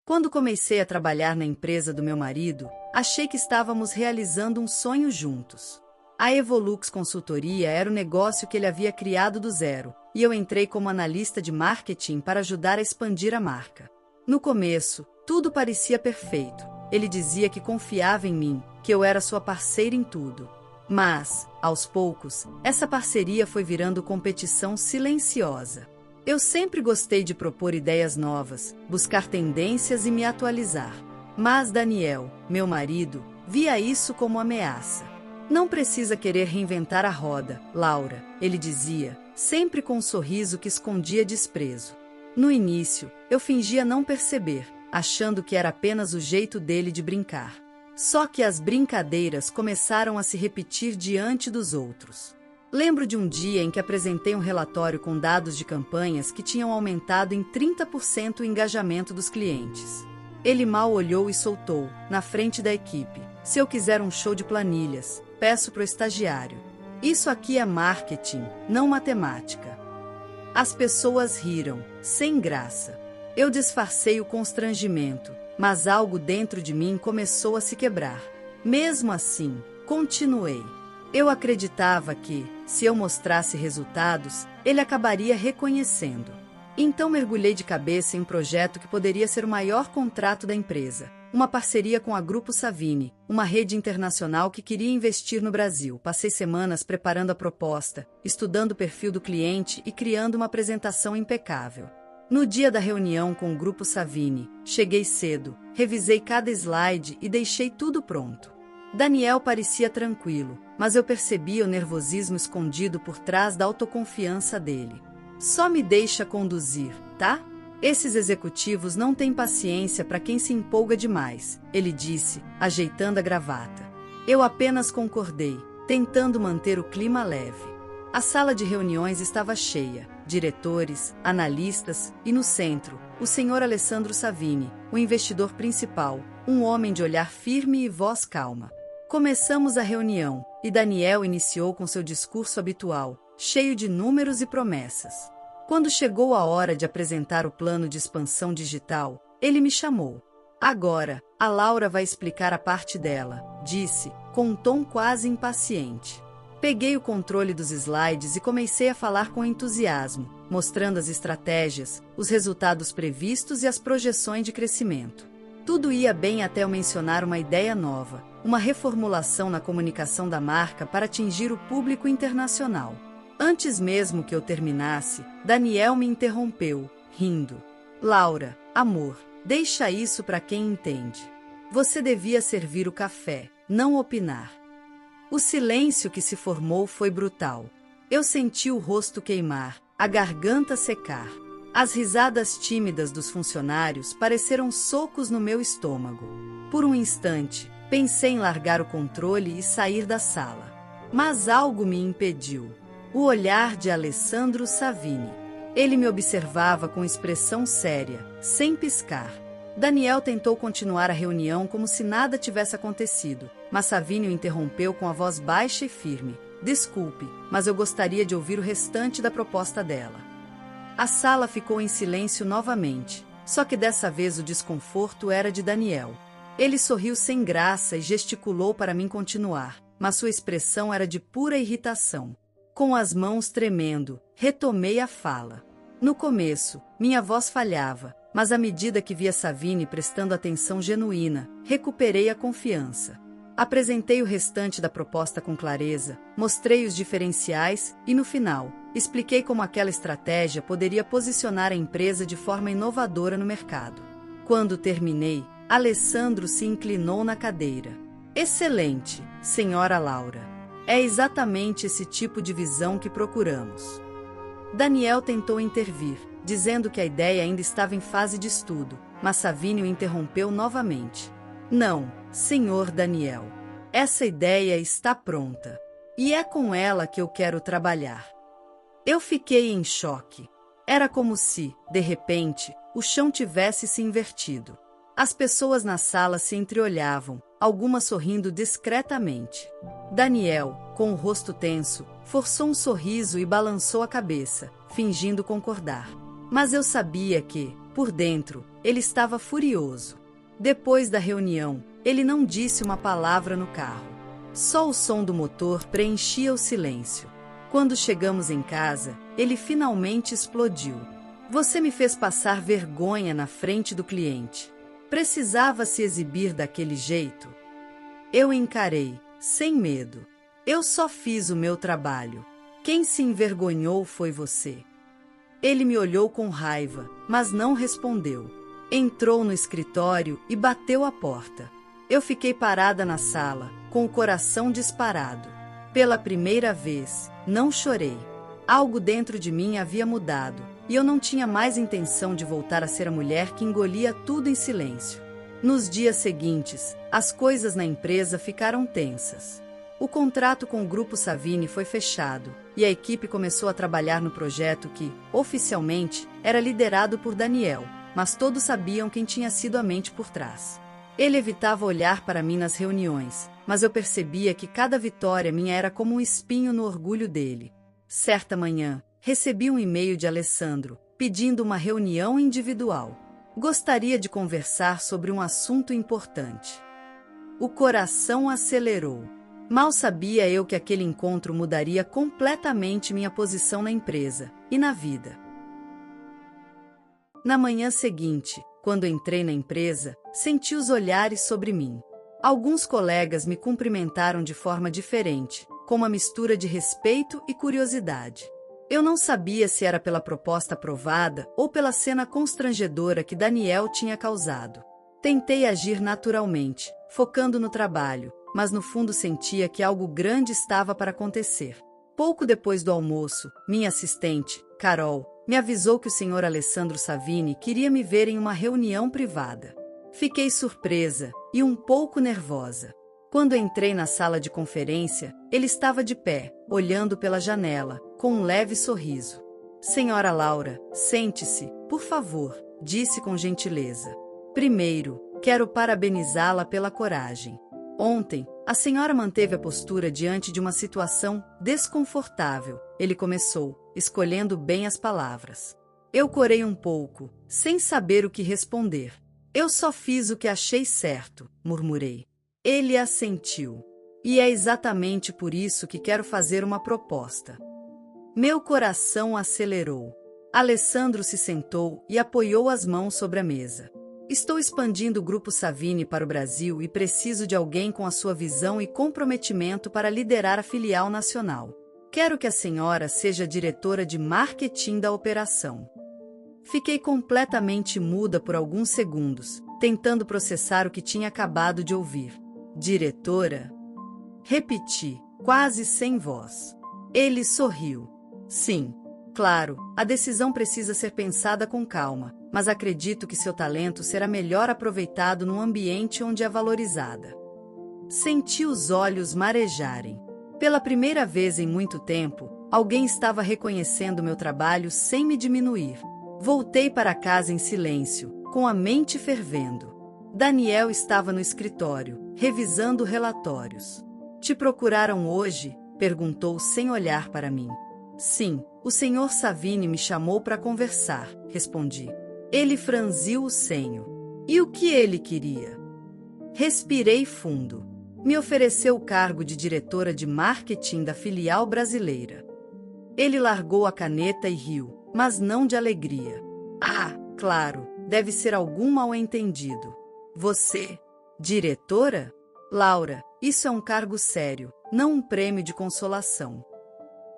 Quando comecei a trabalhar na empresa do meu marido, achei que estávamos realizando um sonho juntos. A Evolux Consultoria era o negócio que ele havia criado do zero, e eu entrei como analista de marketing para ajudar a expandir a marca. No começo, tudo parecia perfeito. Ele dizia que confiava em mim, que eu era sua parceira em tudo. Mas, aos poucos, essa parceria foi virando competição silenciosa. Eu sempre gostei de propor ideias novas, buscar tendências e me atualizar. Mas Daniel, meu marido, via isso como ameaça. Não precisa querer reinventar a roda, Laura, ele dizia, sempre com um sorriso que escondia desprezo. No início, eu fingia não perceber, achando que era apenas o jeito dele de brincar. Só que as brincadeiras começaram a se repetir diante dos outros. Lembro de um dia em que apresentei um relatório com dados de campanhas que tinham aumentado em 30% o engajamento dos clientes. Ele mal olhou e soltou, na frente da equipe: se eu quiser um show de planilhas, peço pro estagiário. Isso aqui é marketing, não matemática. As pessoas riram, sem graça. Eu disfarcei o constrangimento, mas algo dentro de mim começou a se quebrar. Mesmo assim, continuei. Eu acreditava que, se eu mostrasse resultados, ele acabaria reconhecendo. Então mergulhei de cabeça em um projeto que poderia ser o maior contrato da empresa. Uma parceria com a Grupo Savini, uma rede internacional que queria investir no Brasil. Passei semanas preparando a proposta, estudando o perfil do cliente e criando uma apresentação impecável. No dia da reunião com o Grupo Savini, cheguei cedo, revisei cada slide e deixei tudo pronto. Daniel parecia tranquilo, mas eu percebia o nervosismo escondido por trás da autoconfiança dele. Só me deixa conduzir, tá? Esses executivos não têm paciência para quem se empolga demais, ele disse, ajeitando a gravata. Eu apenas concordei, tentando manter o clima leve. A sala de reuniões estava cheia, diretores, analistas, e no centro, o senhor Alessandro Savini, o investidor principal, um homem de olhar firme e voz calma. Começamos a reunião, e Daniel iniciou com seu discurso habitual, cheio de números e promessas. Quando chegou a hora de apresentar o plano de expansão digital, ele me chamou. Agora, a Laura vai explicar a parte dela, disse, com um tom quase impaciente. Peguei o controle dos slides e comecei a falar com entusiasmo, mostrando as estratégias, os resultados previstos e as projeções de crescimento. Tudo ia bem até eu mencionar uma ideia nova, uma reformulação na comunicação da marca para atingir o público internacional. Antes mesmo que eu terminasse, Daniel me interrompeu, rindo. Laura, amor, deixa isso para quem entende. Você devia servir o café, não opinar. O silêncio que se formou foi brutal. Eu senti o rosto queimar, a garganta secar. As risadas tímidas dos funcionários pareceram socos no meu estômago. Por um instante, pensei em largar o controle e sair da sala. Mas algo me impediu. O olhar de Alessandro Savini. Ele me observava com expressão séria, sem piscar. Daniel tentou continuar a reunião como se nada tivesse acontecido, mas Savini o interrompeu com a voz baixa e firme. Desculpe, mas eu gostaria de ouvir o restante da proposta dela. A sala ficou em silêncio novamente, só que dessa vez o desconforto era de Daniel. Ele sorriu sem graça e gesticulou para mim continuar, mas sua expressão era de pura irritação. Com as mãos tremendo, retomei a fala. No começo, minha voz falhava, mas à medida que via Savini prestando atenção genuína, recuperei a confiança. Apresentei o restante da proposta com clareza, mostrei os diferenciais e, no final, expliquei como aquela estratégia poderia posicionar a empresa de forma inovadora no mercado. Quando terminei, Alessandro se inclinou na cadeira. Excelente, senhora Laura. É exatamente esse tipo de visão que procuramos. Daniel tentou intervir, dizendo que a ideia ainda estava em fase de estudo, mas Savini o interrompeu novamente. Não, senhor Daniel. Essa ideia está pronta. E é com ela que eu quero trabalhar. Eu fiquei em choque. Era como se, de repente, o chão tivesse se invertido. As pessoas na sala se entreolhavam, algumas sorrindo discretamente. Daniel, com o rosto tenso, forçou um sorriso e balançou a cabeça, fingindo concordar. Mas eu sabia que, Por dentro, ele estava furioso. Depois da reunião, ele não disse uma palavra no carro. Só o som do motor preenchia o silêncio. Quando chegamos em casa, ele finalmente explodiu. Você me fez passar vergonha na frente do cliente. Precisava se exibir daquele jeito? Eu encarei, sem medo. Eu só fiz o meu trabalho. Quem se envergonhou foi você. Ele me olhou com raiva, mas não respondeu. Entrou no escritório e bateu a porta. Eu fiquei parada na sala, com o coração disparado. Pela primeira vez, não chorei. Algo dentro de mim havia mudado, e eu não tinha mais intenção de voltar a ser a mulher que engolia tudo em silêncio. Nos dias seguintes, as coisas na empresa ficaram tensas. O contrato com o Grupo Savini foi fechado, e a equipe começou a trabalhar no projeto que, oficialmente, era liderado por Daniel, mas todos sabiam quem tinha sido a mente por trás. Ele evitava olhar para mim nas reuniões, mas eu percebia que cada vitória minha era como um espinho no orgulho dele. Certa manhã, recebi um e-mail de Alessandro, pedindo uma reunião individual. Gostaria de conversar sobre um assunto importante. O coração acelerou. Mal sabia eu que aquele encontro mudaria completamente minha posição na empresa e na vida. Na manhã seguinte, quando entrei na empresa, senti os olhares sobre mim. Alguns colegas me cumprimentaram de forma diferente, com uma mistura de respeito e curiosidade. Eu não sabia se era pela proposta aprovada ou pela cena constrangedora que Daniel tinha causado. Tentei agir naturalmente, focando no trabalho, mas no fundo sentia que algo grande estava para acontecer. Pouco depois do almoço, minha assistente, Carol, me avisou que o senhor Alessandro Savini queria me ver em uma reunião privada. Fiquei surpresa e um pouco nervosa. Quando entrei na sala de conferência, ele estava de pé, olhando pela janela, com um leve sorriso. Senhora Laura, sente-se, por favor, disse com gentileza. Primeiro, quero parabenizá-la pela coragem. Ontem, a senhora manteve a postura diante de uma situação desconfortável. Ele começou, escolhendo bem as palavras. Eu corei um pouco, sem saber o que responder. Eu só fiz o que achei certo, murmurei. Ele assentiu. E é exatamente por isso que quero fazer uma proposta. Meu coração acelerou. Alessandro se sentou e apoiou as mãos sobre a mesa. Estou expandindo o Grupo Savini para o Brasil e preciso de alguém com a sua visão e comprometimento para liderar a filial nacional. Quero que a senhora seja diretora de marketing da operação. Fiquei completamente muda por alguns segundos, tentando processar o que tinha acabado de ouvir. Diretora? Repeti, quase sem voz. Ele sorriu. Sim, claro, a decisão precisa ser pensada com calma, mas acredito que seu talento será melhor aproveitado num ambiente onde é valorizada. Senti os olhos marejarem. Pela primeira vez em muito tempo, alguém estava reconhecendo meu trabalho sem me diminuir. Voltei para casa em silêncio, com a mente fervendo. Daniel estava no escritório, revisando relatórios. Te procuraram hoje? Perguntou sem olhar para mim. Sim, o senhor Savini me chamou para conversar, respondi. Ele franziu o senho. E o que ele queria? Respirei fundo. Me ofereceu o cargo de diretora de marketing da filial brasileira. Ele largou a caneta e riu, mas não de alegria. Ah, claro, deve ser algum mal-entendido. Você, diretora? Laura, isso é um cargo sério, não um prêmio de consolação.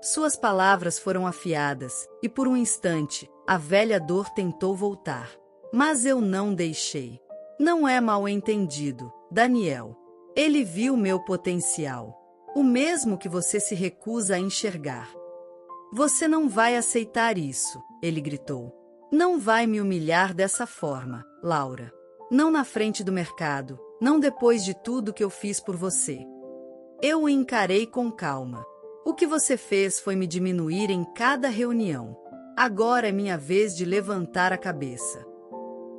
Suas palavras foram afiadas, e por um instante, a velha dor tentou voltar. Mas eu não deixei. Não é mal-entendido, Daniel. Ele viu meu potencial. O mesmo que você se recusa a enxergar. Você não vai aceitar isso, ele gritou. Não vai me humilhar dessa forma, Laura. Não na frente do mercado, não depois de tudo que eu fiz por você. Eu o encarei com calma. O que você fez foi me diminuir em cada reunião. Agora é minha vez de levantar a cabeça.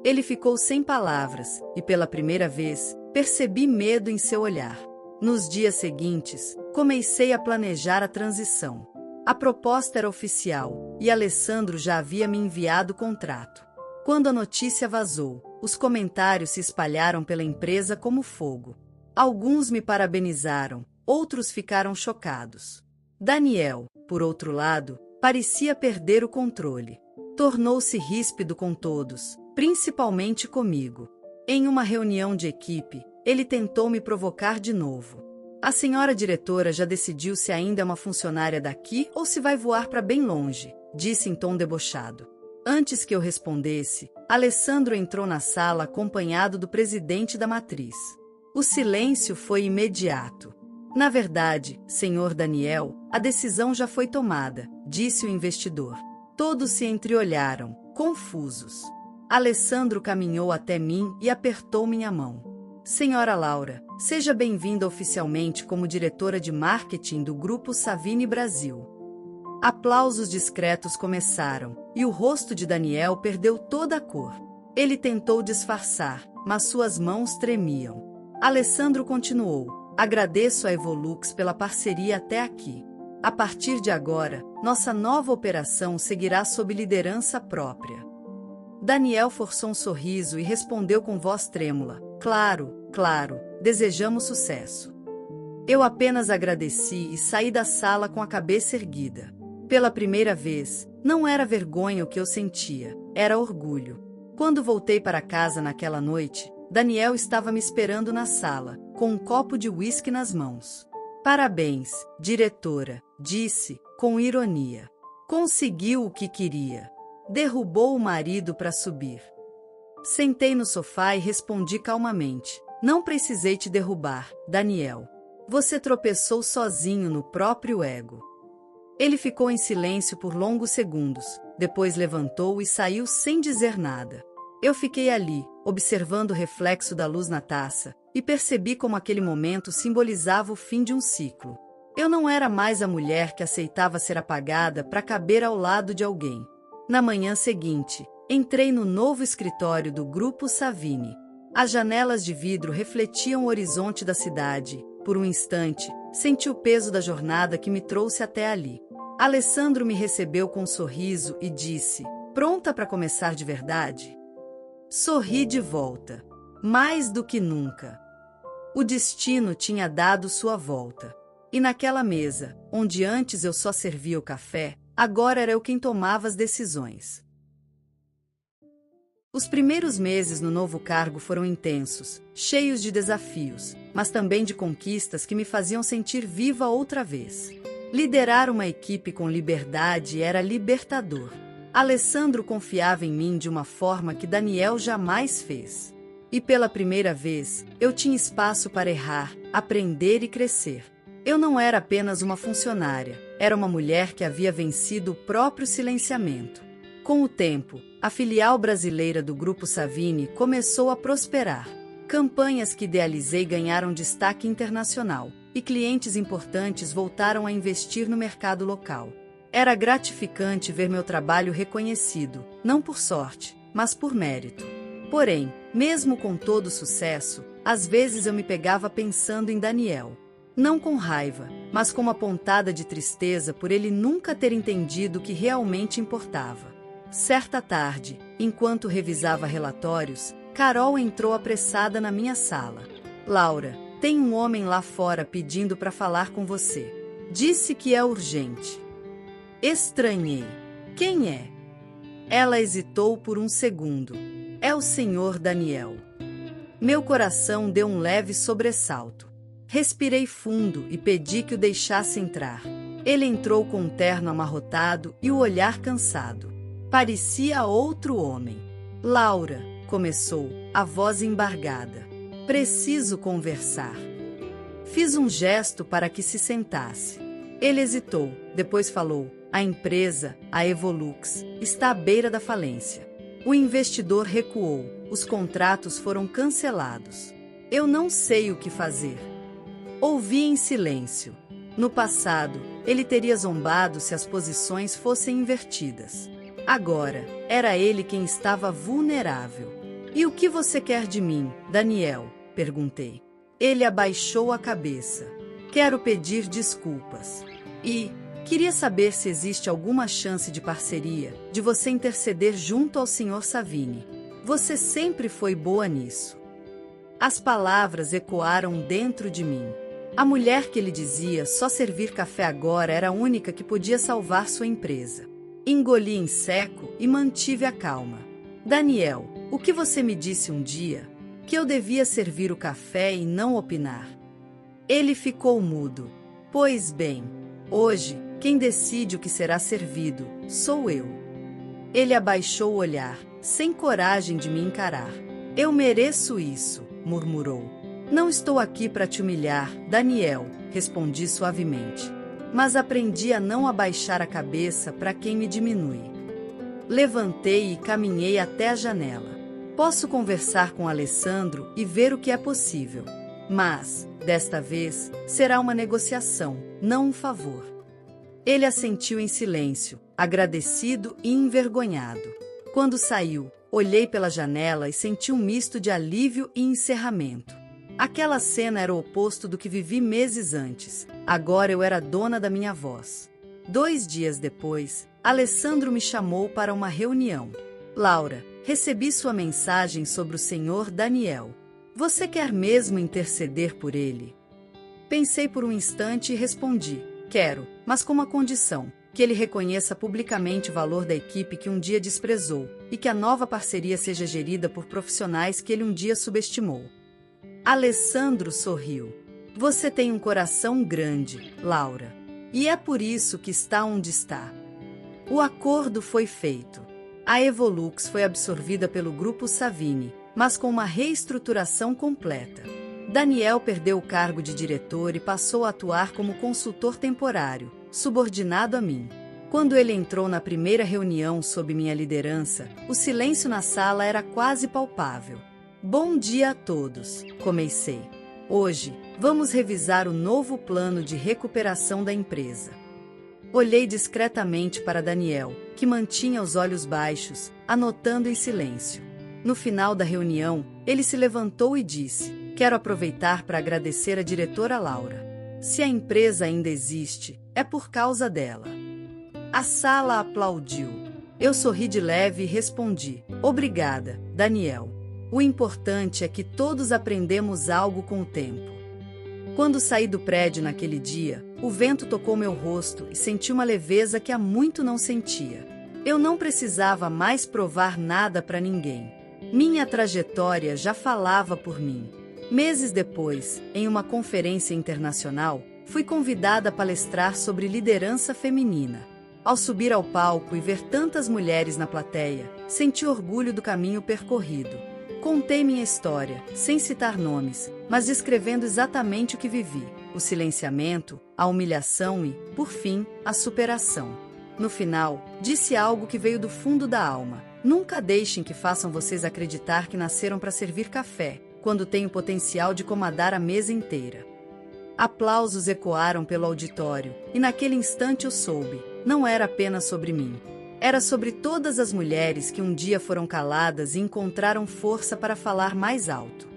Ele ficou sem palavras, e pela primeira vez, percebi medo em seu olhar. Nos dias seguintes, comecei a planejar a transição. A proposta era oficial, e Alessandro já havia me enviado o contrato. Quando a notícia vazou, os comentários se espalharam pela empresa como fogo. Alguns me parabenizaram, outros ficaram chocados. Daniel, por outro lado, parecia perder o controle. Tornou-se ríspido com todos, principalmente comigo. Em uma reunião de equipe, ele tentou me provocar de novo. A senhora diretora já decidiu se ainda é uma funcionária daqui ou se vai voar para bem longe, disse em tom debochado. Antes que eu respondesse, Alessandro entrou na sala acompanhado do presidente da matriz. O silêncio foi imediato. Na verdade, senhor Daniel, a decisão já foi tomada, disse o investidor. Todos se entreolharam, confusos. Alessandro caminhou até mim e apertou minha mão. Senhora Laura, seja bem-vinda oficialmente como diretora de marketing do Grupo Savini Brasil. Aplausos discretos começaram, e o rosto de Daniel perdeu toda a cor. Ele tentou disfarçar, mas suas mãos tremiam. Alessandro continuou: agradeço a Evolux pela parceria até aqui. A partir de agora, nossa nova operação seguirá sob liderança própria. Daniel forçou um sorriso e respondeu com voz trêmula: claro, desejamos sucesso. Eu apenas agradeci e saí da sala com a cabeça erguida. Pela primeira vez, não era vergonha o que eu sentia, era orgulho. Quando voltei para casa naquela noite, Daniel estava me esperando na sala, com um copo de uísque nas mãos. Parabéns, diretora, disse, com ironia. Conseguiu o que queria. Derrubou o marido para subir. Sentei no sofá e respondi calmamente: não precisei te derrubar, Daniel. Você tropeçou sozinho no próprio ego. Ele ficou em silêncio por longos segundos, depois levantou e saiu sem dizer nada. Eu fiquei ali, observando o reflexo da luz na taça, e percebi como aquele momento simbolizava o fim de um ciclo. Eu não era mais a mulher que aceitava ser apagada para caber ao lado de alguém. Na manhã seguinte, entrei no novo escritório do Grupo Savini. As janelas de vidro refletiam o horizonte da cidade. Por um instante, senti o peso da jornada que me trouxe até ali. Alessandro me recebeu com um sorriso e disse: pronta para começar de verdade? Sorri de volta. Mais do que nunca. O destino tinha dado sua volta. E naquela mesa, onde antes eu só servia o café, agora era eu quem tomava as decisões. Os primeiros meses no novo cargo foram intensos, cheios de desafios, mas também de conquistas que me faziam sentir viva outra vez. Liderar uma equipe com liberdade era libertador. Alessandro confiava em mim de uma forma que Daniel jamais fez. E pela primeira vez, eu tinha espaço para errar, aprender e crescer. Eu não era apenas uma funcionária, era uma mulher que havia vencido o próprio silenciamento. Com o tempo, a filial brasileira do Grupo Savini começou a prosperar. Campanhas que idealizei ganharam destaque internacional, e clientes importantes voltaram a investir no mercado local. Era gratificante ver meu trabalho reconhecido, não por sorte, mas por mérito. Porém, mesmo com todo o sucesso, às vezes eu me pegava pensando em Daniel. Não com raiva, mas com uma pontada de tristeza por ele nunca ter entendido o que realmente importava. Certa tarde, enquanto revisava relatórios, Carol entrou apressada na minha sala. Laura, tem um homem lá fora pedindo para falar com você. Disse que é urgente. Estranhei. Quem é? Ela hesitou por um segundo. É o senhor Daniel. Meu coração deu um leve sobressalto. Respirei fundo e pedi que o deixasse entrar. Ele entrou com um terno amarrotado e o olhar cansado. Parecia outro homem. Laura, começou, a voz embargada. Preciso conversar. Fiz um gesto para que se sentasse. Ele hesitou, depois falou: a empresa, a Evolux, está à beira da falência. O investidor recuou, os contratos foram cancelados. Eu não sei o que fazer. Ouvi em silêncio. No passado, ele teria zombado se as posições fossem invertidas. Agora, era ele quem estava vulnerável. E o que você quer de mim, Daniel? Perguntei. Ele abaixou a cabeça. Quero pedir desculpas. E, Queria saber se existe alguma chance de parceria, de você interceder junto ao Sr. Savini. Você sempre foi boa nisso. As palavras ecoaram dentro de mim. A mulher que ele dizia só servir café agora era a única que podia salvar sua empresa. Engoli em seco e mantive a calma. Daniel, o que você me disse um dia? Que eu devia servir o café e não opinar. Ele ficou mudo. Pois bem, hoje, quem decide o que será servido, sou eu. Ele abaixou o olhar, sem coragem de me encarar. Eu mereço isso, murmurou. Não estou aqui para te humilhar, Daniel, respondi suavemente. Mas aprendi a não abaixar a cabeça para quem me diminui. Levantei e caminhei até a janela. Posso conversar com Alessandro e ver o que é possível. Mas, desta vez, será uma negociação, não um favor. Ele assentiu em silêncio, agradecido e envergonhado. Quando saiu, olhei pela janela e senti um misto de alívio e encerramento. Aquela cena era o oposto do que vivi meses antes. Agora eu era dona da minha voz. 2 dias depois, Alessandro me chamou para uma reunião. Laura, recebi sua mensagem sobre o Sr. Daniel. Você quer mesmo interceder por ele? Pensei por um instante e respondi: quero, mas com uma condição, que ele reconheça publicamente o valor da equipe que um dia desprezou, e que a nova parceria seja gerida por profissionais que ele um dia subestimou. Alessandro sorriu. Você tem um coração grande, Laura. E é por isso que está onde está. O acordo foi feito. A Evolux foi absorvida pelo Grupo Savini, mas com uma reestruturação completa. Daniel perdeu o cargo de diretor e passou a atuar como consultor temporário, subordinado a mim. Quando ele entrou na primeira reunião sob minha liderança, o silêncio na sala era quase palpável. Bom dia a todos, comecei. Hoje, vamos revisar o novo plano de recuperação da empresa. Olhei discretamente para Daniel, que mantinha os olhos baixos, anotando em silêncio. No final da reunião, ele se levantou e disse: quero aproveitar para agradecer a diretora Laura. Se a empresa ainda existe, é por causa dela. A sala aplaudiu. Eu sorri de leve e respondi: obrigada, Daniel. O importante é que todos aprendemos algo com o tempo. Quando saí do prédio naquele dia, o vento tocou meu rosto e senti uma leveza que há muito não sentia. Eu não precisava mais provar nada para ninguém. Minha trajetória já falava por mim. Meses depois, em uma conferência internacional, fui convidada a palestrar sobre liderança feminina. Ao subir ao palco e ver tantas mulheres na plateia, senti orgulho do caminho percorrido. Contei minha história, sem citar nomes, mas descrevendo exatamente o que vivi: o silenciamento, a humilhação e, por fim, a superação. No final, disse algo que veio do fundo da alma: nunca deixem que façam vocês acreditar que nasceram para servir café, quando têm o potencial de comandar a mesa inteira. Aplausos ecoaram pelo auditório, e naquele instante eu soube: não era apenas sobre mim. Era sobre todas as mulheres que um dia foram caladas e encontraram força para falar mais alto.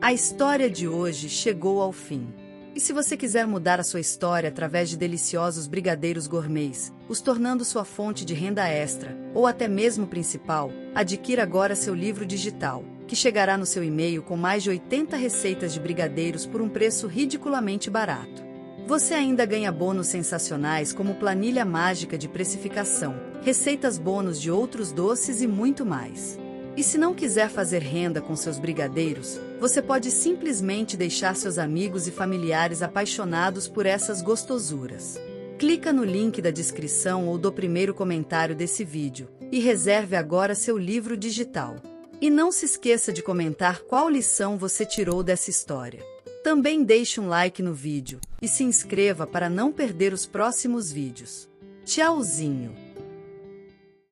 A história de hoje chegou ao fim. E se você quiser mudar a sua história através de deliciosos brigadeiros gourmets, os tornando sua fonte de renda extra, ou até mesmo principal, adquira agora seu livro digital, que chegará no seu e-mail com mais de 80 receitas de brigadeiros por um preço ridiculamente barato. Você ainda ganha bônus sensacionais como planilha mágica de precificação, receitas bônus de outros doces e muito mais. E se não quiser fazer renda com seus brigadeiros, você pode simplesmente deixar seus amigos e familiares apaixonados por essas gostosuras. Clica no link da descrição ou do primeiro comentário desse vídeo e reserve agora seu livro digital. E não se esqueça de comentar qual lição você tirou dessa história. Também deixe um like no vídeo e se inscreva para não perder os próximos vídeos. Tchauzinho!